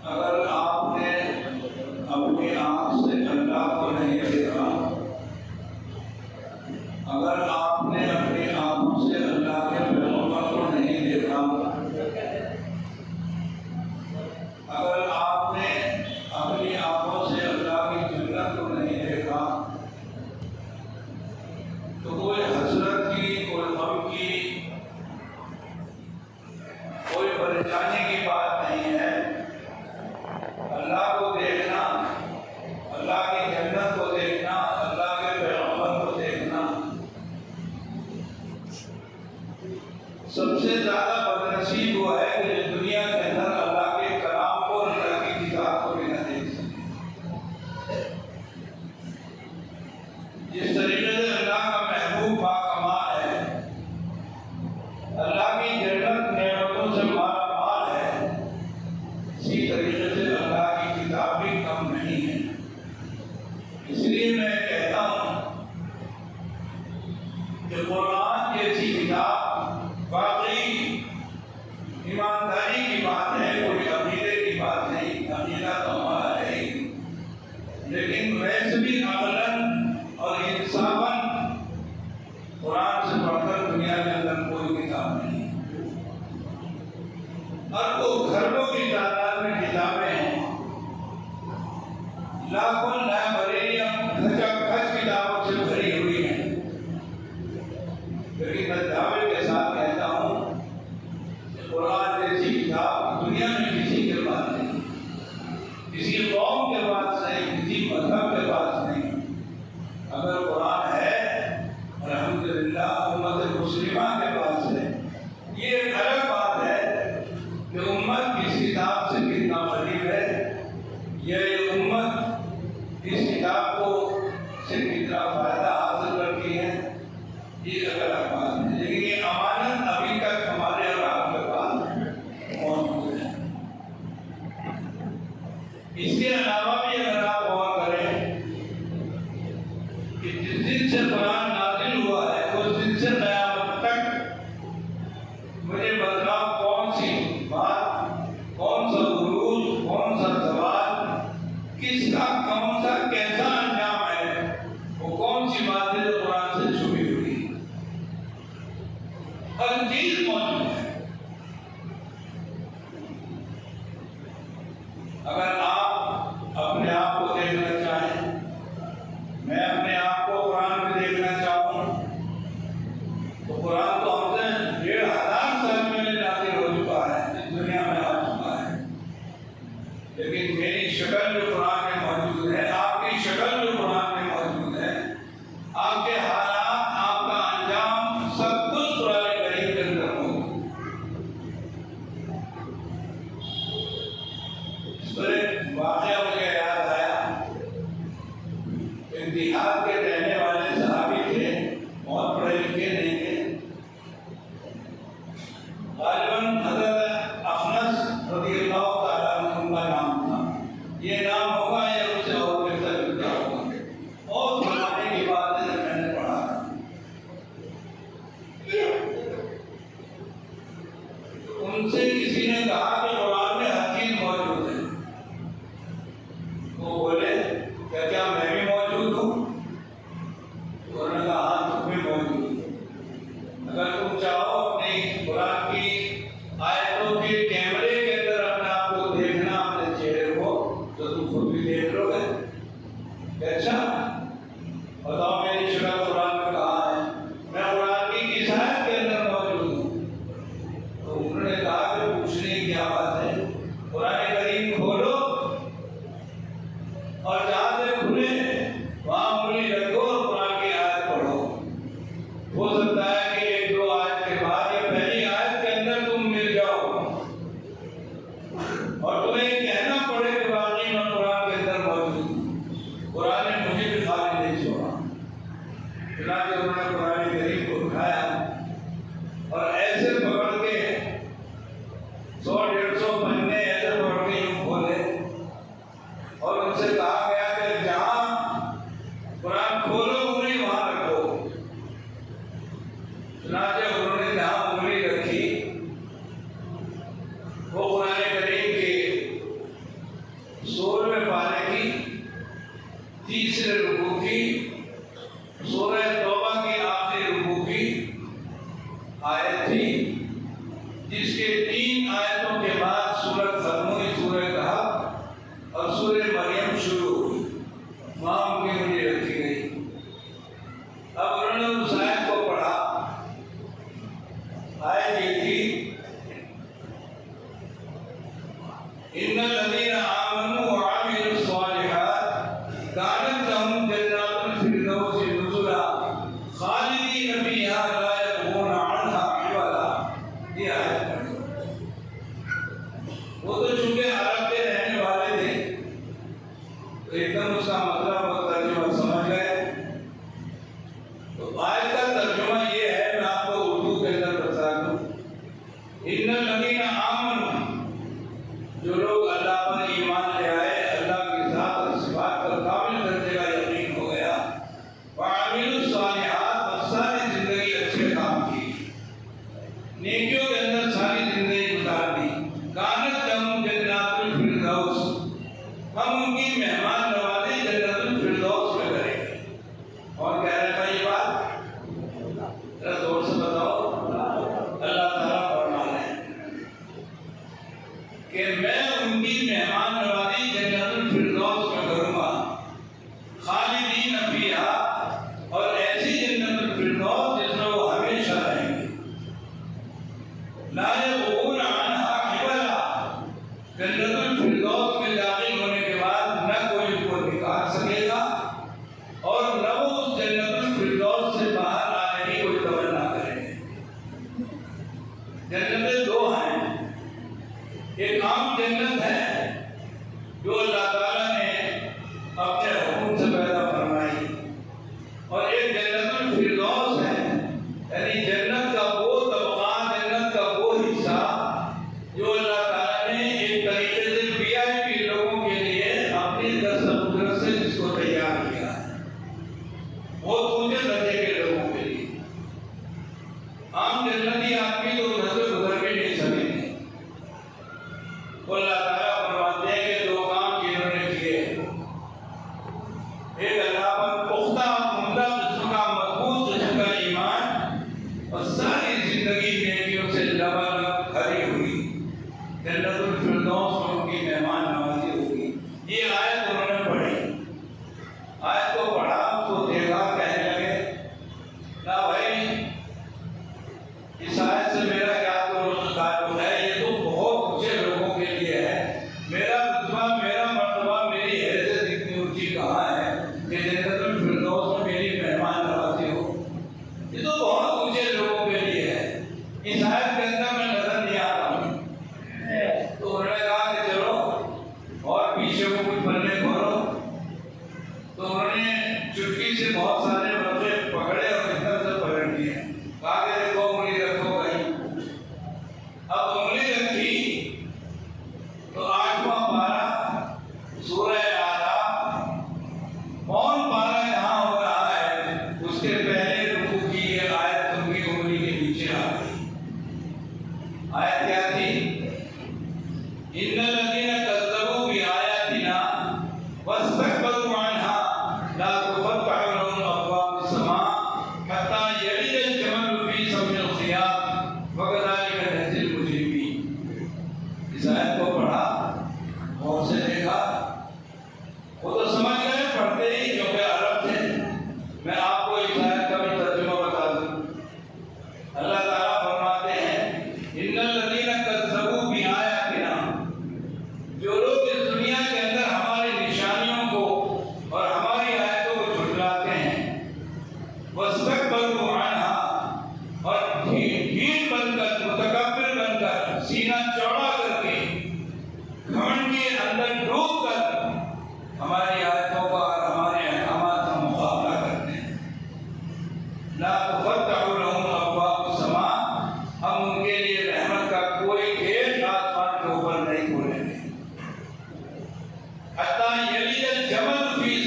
اگر آپ نے اپنی آنکھ سے اللہ کو نہیں دیکھا، اگر آپ نے اپنی آنکھوں سے اللہ کے پیغمبر کو نہیں دیکھا، اگر آپ نے اپنی آنکھوں سے اللہ کی جنت کو نہیں دیکھا، تو کوئی حسرت کی، کوئی غم کی، کوئی پریشانی کی بات نہیں ہے۔ اللہ کو دیکھنا، اللہ کی جنت کو دیکھنا، اللہ کے پیغمبر کو دیکھنا سب سے زیادہ بدنصیب وہ ہے کہ جو دنیا کے اندر اللہ کے کلام کو، اللہ کی کتاب کو بھی نہ دیکھ سکے۔ جس طریقے سے اللہ کا محبوب باکمال ہے، اللہ کی جنت نعمتوں سے مالا مال ہے، اسی طریقے سے اللہ کی کتاب بھی کم نہیں ہے۔ اس لیے میں کہتا ہوں کہ قرآن جیسی کتاب واقعی ایمانداری کی بات ہے، کوئی عقیدے کی بات نہیں، عقیدہ تو ہمارا ہے ہی، لیکن ویسے بھی عقلاً اور انصافاً قرآن سے پڑھ کر دنیا کے اندر کوئی کتاب نہیں۔ اربوں خربوں کی تعداد میں کتابیں ہیں، لاکھوں لائبریریاں کھچا کھچ کتابوں سے بھری ہوئی ہیں، لیکن میں دعوے کے ساتھ کہتا ہوں کہ قرآن جیسی کتاب دنیا میں کسی کے پاس نہیں، کسی قوم کے پاس نہیں، کسی مذہب کے پاس نہیں۔ اگر قرآن ہے الحمدللہ امت مسلمہ کے پاس ہے، یہ ایک الگ بات ہے کہ امت کس کتاب سے کتنا قریب ہے، یہ امت اس کتاب کو سے کتنا فائدہ حاصل کرتی ہے، یہ ایک الگ بات ہے، لیکن یہ امانت ابھی تک ہمارے اور آپ کے پاس موجود ہے۔ اس کے علاوہ بھی اگر آپ غور کریں کہ جس دن سے قرآن نازل ہوا ہے اس دن سے قیامت تک مجھے بتلاؤ کون سی بات، کون سا عروج، کون سا زوال، کس کا کون سا کیسا انجام ہے، وہ کون سی بات ہے جو قرآن سے چھپی ہوئی ہے؟ ہر چیز موجود ہے۔ اگر آپ اپنے آپ کو دیکھنا چاہیں، میں اپنے آپ کو قرآن میں دیکھنا چاہوں تو قرآن تو ہم سے 1500 سال پہلے نازل ہو چکا ہے، اس دنیا میں آ چکا ہے، لیکن میری شکل جو قرآن میں موجود ہے، آپ کی شکل جو قرآن میں موجود ہے، آپ کے حالات، آپ کا انجام، سب کچھ قرآن کریم کے اندر موجود ہے۔ اس پر ایک واقعہ مجھے یاد آیا، دیہات کے رہنے والے صحابی تھے، بہت پڑھے لکھے نہیں تھے، غالباً حضرت اخنس رضی اللہ تعالیٰ عنہ کا نام تھا۔ یہ نام ہوگا یا اس سے اور بہتر ملتا ہوگا، اور زمانے کی بات ہے جب میں نے پڑھا۔ ان سے کسی نے کہا کہ قرآن میں ہر چیز موجود ہے، وہ بولے کیا میں بھی موجود ہوں؟ انہوں نے کہا ہاں تم بھی موجود ہو، اگر تم چاہو اپنی قرآن کی آیتوں کے کیمرے کے اندر اپنے آپ کو دیکھنا، اپنے چہرے کو، تو تم خود بھی اور جہاں سے کھلے وہاں انگلی رکھو اور قرآن کی آیت پڑھو. ہو سکتا ہے کہ ایک دو آیت کے بعد یا پہلی آیت کے اندر تم مل جاؤ اور تمہیں یہ کہنا پڑے کہ واقعی میں قرآن کے اندر موجود ہوں. قرآن نے مجھے بھی خالی نہیں چھوڑا. چنانچہ انہوں نے قرآن کریم کو اٹھایا اور ایسے پکڑ کے 100-150 پنے ایسے پکڑ کے یوں کھولے اور ان سے کہا گیا کہ جہاں قرآن کھولو انگلی وہاں رکھو. چنانچہ انہوں نے جہاں انگلی رکھی وہ قرآن کریم کے 16ویں پارے کی تیسرے رکوع کی سورہ توبہ کی آخری رکوع کی آیت تھی، جس کے 3 آیتوں کے بعد سورہ ختم ہوئی، سورہ کہف اور سورہ مریم شروع ہوئی. وہاں ان کی انگلی رکھی گئی. اب انہوں نے اس آیت کو پڑھا. آیت یہ تھی ان الذین آمنوا وعملوا الصالحات كانت لهم جنات الفردوس نزلا خالدین فیہا لا یبغون عنہا حولا. یہ آیت پڑھی. وہ تو چونکہ عرب کے رہنے والے تھے تو ایک دم اس کا مطلب اور ترجمہ سمجھ گئے. تو آیت کا ترجمہ یہ ہے، میں آپ کو اردو کے اندر بتا دوں. ان الذین آمنوا، جو لوگ اللہ پر ایمان لے آئے، اللہ کی ذات اور صفات پر کامل درجے کا یقین ہو گیا، وعملوا الصالحات، اور ساری زندگی اچھے کام کی، نیکیوں کے اندر ساری زندگی گزار دی. کانت لہم جنات الفردوس، ہم ان کی مہمان نوازی جنت الفردوس میں کریں گے. اور کہہ رہے ہیں یہ بات ذرا زور سے بتاؤ. اللہ تعالیٰ فرما رہے ہیں کہ میں ان کی مہمان نوازی جنت الفردوس میں کروں گا، خالدین فیہا، اور ایسی جنت الفردوس جس میں وہ ہمیشہ رہیں گے. لا یبغون عنہا حولا، جنت الفردوس میں داخل ہونے کے بعد نہ کوئی ان کو نکال سکے گا اور نہ وہ اس جنت الفردوس سے باہر آنے کی کوئی تمنا کریں گے. جنتیں 2 ہیں. ایک عام جنت ہے جو اللہ تعالیٰ نے اپنے حکم سے پیدا فرمائی، اور ایک جنت الفردوس ہے، یعنی جنت کا وہ طبقہ، جنت کا وہ حصہ جو اللہ تعالیٰ نے ایک طریقے سے VIP لوگوں کے لیے اپنی دست قدرت سے جس کو تیار کیا ہے، بہت اونچے درجے کے لوگوں کے لیے. عام جنتی آدمی تو ادھر سے گزر کے نہیں سکیں گے. تو اللہ تعالیٰ فرماتے ہیں کہ 2 کام جنہوں نے کیے، ایک اللہ پر پختہ عمدہ قسم کا مضبوط قسم کا ایمان، اور ساری زندگی نیکیوں سے لبالب بھری ہوئی، جنت الفردوس میں ان کی مہمان نوازی ہوگی. یہ آیت انہوں نے پڑھی. آیت کو پڑھا تو دیکھا، کہنے لگے نہ بھائی اس آیت سے میرا کیا تعلق ہے، یہ تو بہت اونچے لوگوں کے لیے ہے. میرا رتبہ، میرا مرتبہ، میری حیثیت اتنی اونچی کہاں ہے کہ جنت الفردوس میں میری مہمان نوازی ہو. یہ تو بہت اونچے لوگوں کے لیے ہے. اس آیت کے اندر میں نظر نہیں آتا ہوں. تو انہوں نے کہا کہ چلو اور پیچھے کو کچھ پنے کھولو. تو انہوں نے چٹکی سے بہت سارے ورقے پکڑے اور ادھر سے پلٹ دیے. کہا کہ دیکھو انگلی رکھو کہیں. اب انگلی رکھی تو 8واں پارہ سورہ اعراف، کون پارہ جہاں ہو رہا ہے اس کے پہلے رکوع کی یہ آیت ان کی انگلی کے نیچے آ گئی. آیت کیا تھی؟ ان الذین کذبوا بآیاتنا واستکبروا عنہا لا تفتح لهم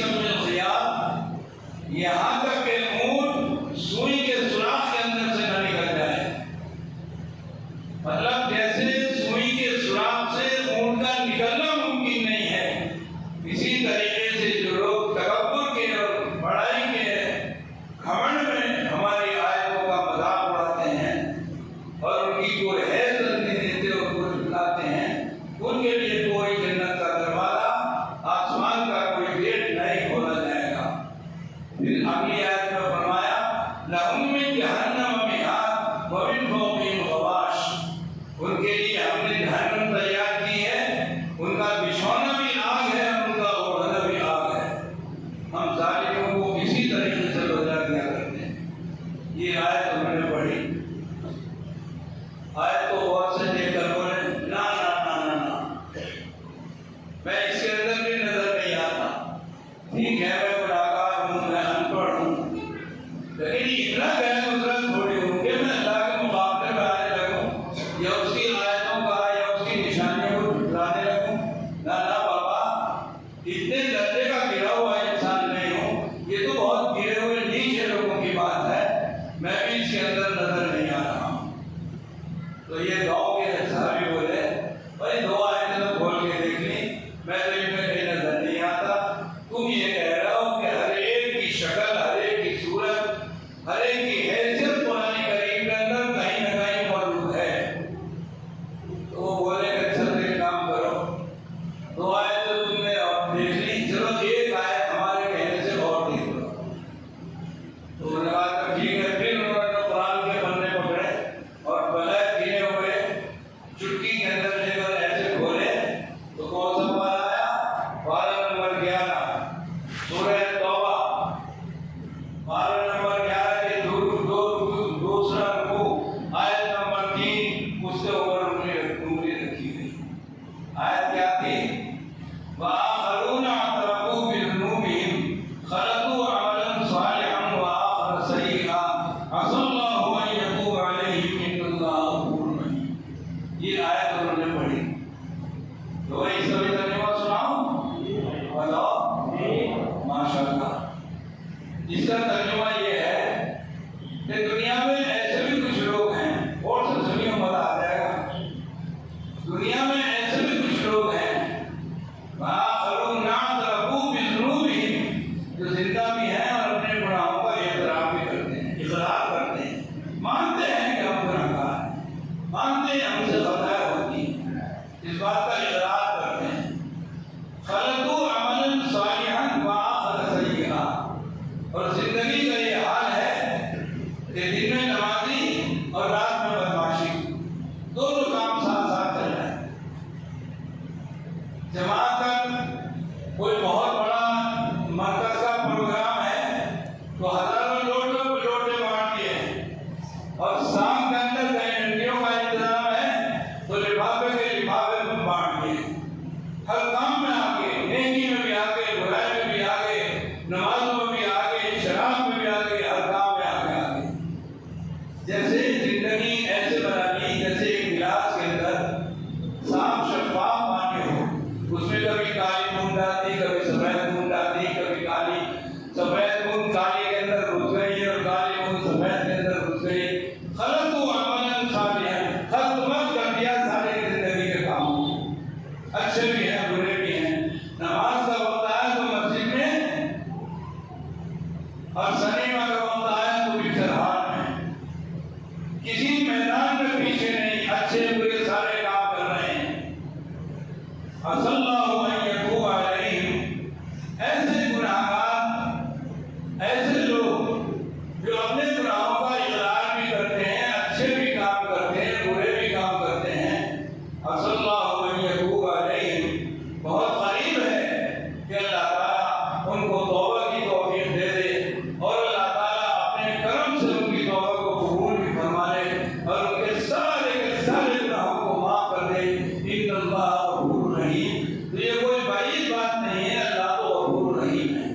سم الخیاط، یہاں تک کہ اونٹ سوئی کے سوراخ کے اندر سے نہ نکل جائے. مطلب جیسے سوئی کے سوراخ سے اونٹ کا نکلنا ممکن نہیں ہے، اسی طریقے سے جو لوگ تکبر کے اور بڑائی کے گھمنڈ میں ہماری آیتوں کا مذاق اڑاتے ہیں اور ان کی کوئی حیثیت نہیں دیتے اور کوئی جھٹلاتے ہیں، ان کے لیے کوئی جنت کا دروازہ، آسمان کا کوئی گیٹ نہیں کھولا جائے گا. پھر اگلی آیت میں فرمایا لَهُم مِّن جَهَنَّمَ مِہَادٌ وَمِن فَوْقِهِمْ غَوَاشٍ، ان کے لیے ہم نے جہنم تیار کی ہے، ان کا بچھونا بھی آگ ہے اور ان کا اوڑھنا بھی آگ ہے. ہم ظالموں کو اسی طریقے سے سزا دیا کرتے ہیں. یہ آیت ہم نے پڑھی، آیت کو غور سے دیکھ کر بولے نا نا نا نا نا، میں اس کے اندر بھی نظر نہیں آتا. ٹھیک ہے میں گناہگار ہوں، میں ان پڑھ ہوں، لیکن اتنا غیر مطلب تھوڑی ہوں کہ میں اللہ کے مقابلے میں آنے لگوں یا اس کی آیتوں کا یا اس کی نشانیوں کو جھٹلانے لگوں. نہ نہ بابا، اتنے درجے کا گرا ہوا انسان نہیں ہوں، یہ تو بہت گرے ہوئے نیچے لوگوں کی بات ہے، میں بھی اس کے اندر نظر نہیں آ رہا ہوں. تو یہ گاؤں کے صحابی بولے بھائی دو آیتیں تو کھول کے دیکھ لی، میں تو ان میں کہیں نظر نہیں آتا. تم یہ کہہ رہے ہو کہ ہر ایک کی شکل، ہر ایک کی صورت، ہر ایک کی حیثیت قرآن کریم کے اندر کہیں نہ کہیں موجود ہے. تو وہ بولے کہ اچھا ایک کام کرو، دو آیتیں تم نے اور دیکھ لی، چلو ایک آیت ہمارے کہنے سے اور دیکھ لو. تو انہوں نے کہا کہ ٹھیک ہے. پھر انہوں نے قرآن کے پنے پکڑے اور بغیر گنے ہوئے چٹکی کے اندر لے کر ایسے کھولے تو کون سا پارا آیا؟ پارا نمبر 11 سورہ توبہ، پارا نمبر 11 کے دوسرا رکوع، آیت نمبر 3، اس کے اوپر انگلی رکھی گئی. آیت کیا تھی؟ وَآخَرُونَ اعْتَرَفُوا بِذُنُوبِهِمْ خَلَطُوا عَمَلًا صَالِحًا وَآخَرَ سَيِّئًا عَسَى اللَّهُ أَن يَتُوبَ عَلَيْهِمْ إِنَّ اللَّهَ غَفُورٌ رَحِيمٌ. یہ آیت انہوں نے پڑھی. تو بھائی اس کا بھی ترجمہ سناؤ، بتاؤ. ماشاء اللہ. اس کا ترجمہ یہ ہے کہ دنیا میں ایسے بھی کچھ لوگ ہیں، اور سے سنیوں مزہ آ جائے گا. دنیا میں ایسے بھی کچھ لوگ ہیں وَآخَرُونَ اعْتَرَفُوا بِذُنُوبِهِمْ، جو زندہ بھی ہیں اور اپنے گناہوں کا اعتراف بھی کرتے ہیں، اقرار کرتے ہیں، مانتے ہیں کہ ہم گناہگار ہیں، مانتے ہیں ہم سے خطائیں ہوتی ہیں، اس بات کا اقرار کرتے ہیں. خَلَطُوا عَمَلًا صَالِحًا وَآخَرَ سَيِّئًا، اور زندگی کا یہ حال ہے کہ دن میں نمازی اور رات میں بدمعاشی، دونوں کام ساتھ ساتھ چل رہے ہیں. جماعت کا کوئی بہت بڑا مرکز کا پروگرام ہے تو ہزاروں لوٹے بانٹ دیے، اور شام کے اندر کئی ڈنڈیوں کا انتظام ہے تو لفافے کے لفافے میں بانٹ دیے. ہر کام میں آگے، نیکی میں بھی آگے، برائی میں بھی آگے، نمازوں میں بھی آگے، شراب میں بھی آگے، ہر کام میں آگے آگے. جیسے زندگی ایسے بنا لی جیسے ایک گلاس کے اندر صاف شفاف پانی ہو، اس میں کبھی کالی بوند آتی، کبھی سفید بوند آتی، کبھی کالی سفید بوند کالی کے اندر گھس گئی اور کالی بوند سفید کے اندر گھس گئی. خَلَطُوا عَمَلًا صَالِحًا، خلط کر دیا سارے زندگی کے کاموں، اچھے بھی ہیں برے بھی ہیں. نماز کا وقت آیا تو مسجد میں، اور سنیما کا وقت آیا تو بھی سرحال میں، کسی میدان میں پیچھے نہیں، اچھے برے سارے کام کر رہے ہیں. عَسَى اللَّهُ أَن يَتُوبَ عَلَيْهِمْ. ایسے گناہگار، ایسے لوگ جو اپنے گناہوں کا اقرار بھی کرتے ہیں، اچھے بھی کام کرتے ہیں، برے بھی کام کرتے ہیں، عَسَى اللَّهُ أَن يَتُوبَ عَلَيْهِمْ، بہت قریب ہے کہ اللہ تعالیٰ ان کو توبہ کی توفیق دے دے اور اللہ تعالیٰ اپنے کرم سے ان کی توبہ کو قبول بھی فرما لے اور ان کے سارے گناہوں کو معاف کر دے. إِنَّ اللَّهَ غَفُورٌ رَحِيمٌ. تو یہ کوئی بعید بات نہیں ہے، اللہ تو غفور رحیم ہے.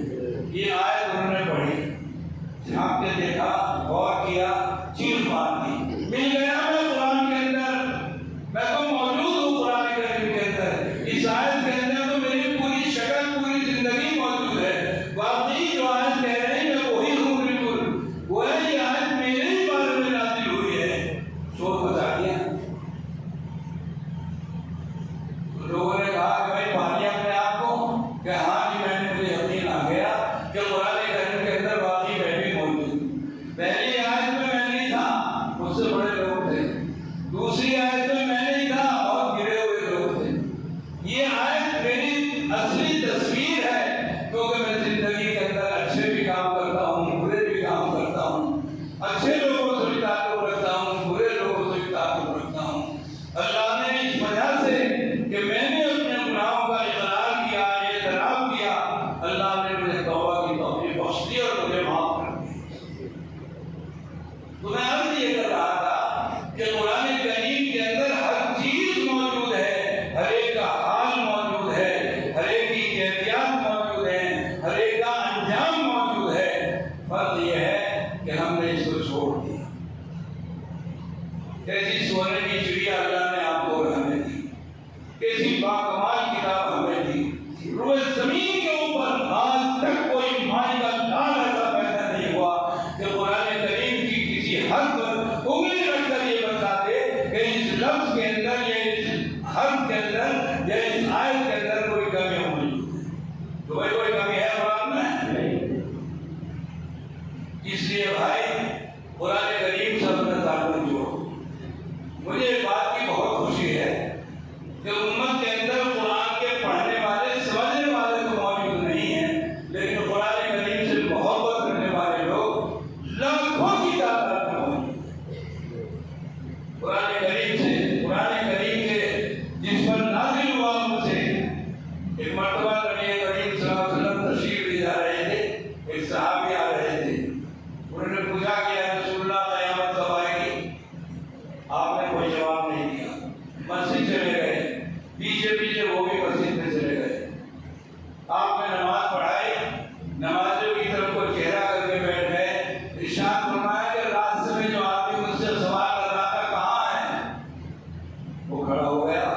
یہ آیت انہوں نے پڑھی، جھانک کے دیکھا، غور کیا، چیخ مار دی، مل گیا میں قرآن کے اندر، میں تو موجود ہوں قرآن کریم کے اندر. اس آیت کے اندر تو میری پوری شکل، پوری زندگی موجود ہے. قرآن کریم سے اپنا تعلق جوڑو۔ مجھے ایک بات کی بہت خوشی ہے کہ امت کے اندر قرآن کے پڑھنے والے سمجھنے والے تو موجود نہیں ہیں، لیکن قرآن کریم سے محبت کرنے والے لوگ لاکھوں کی تعداد میں موجود ہیں۔ قرآن کریم کے جس پر نازل ہوا ان سے ایک مرتبہ نبی کریم صلی اللہ علیہ وسلم تشریف لے جا رہے تھے، ایک صحابی آ رہے تھے، انہوں نے پوچھا کہ یا رسول اللہ قیامت کب آئے گی؟ آپ نے کوئی جواب نہیں دیا، مسجد چلے گئے، پیچھے وہ بھی مسجد میں چلے گئے۔ آپ نے نماز پڑھائی، نمازیوں کی طرف کو چہرہ کر کے بیٹھ گئے، ارشاد فرمایا کہ راستے میں جو آدمی مجھ سے سوال کر رہا تھا کہاں ہے؟ وہ کھڑا ہو گیا،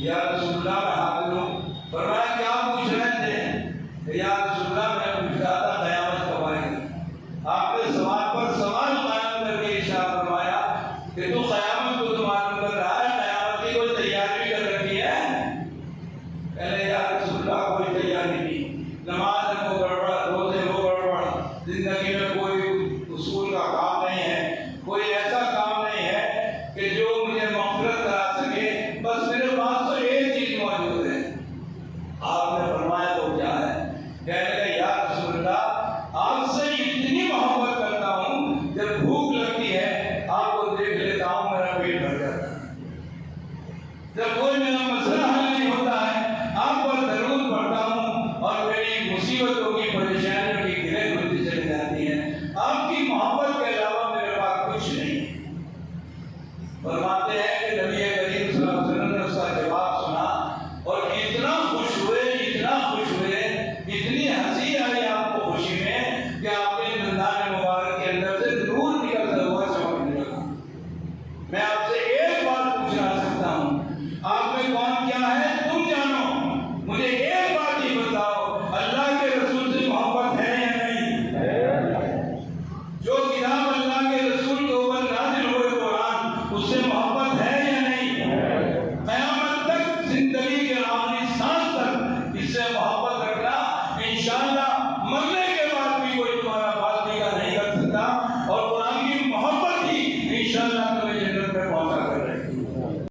یا رسول اللہ میں حاضر ہوں۔ فرمایا کیا پوچھ رہے تھے؟ یا